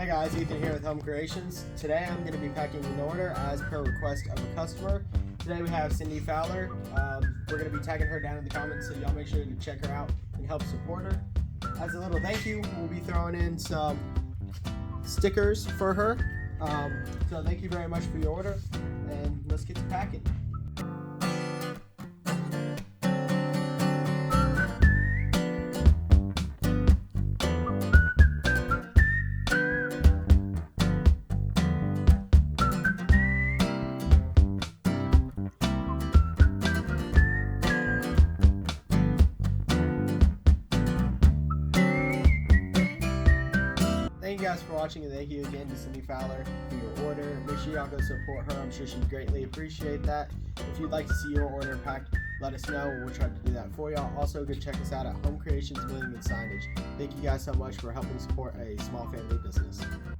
Hey guys, Ethan here with Home Creations. Today I'm going to be packing an order as per request of a customer. Today we have Cindy Fowler. We're going to be tagging her down in the comments, so y'all make sure to check her out and help support her. As a little thank you, we'll be throwing in some stickers for her. So thank you very much for your order, and let's get to packing. Thank you guys for watching, and thank you again to Cindy Fowler for your order. Make sure y'all go support her. I'm sure she'd greatly appreciate that. If you'd like to see your order packed, let us know. We'll try to do that for y'all. Also, go check us out at Home Creations Milling and Signage. Thank you guys so much for helping support a small family business.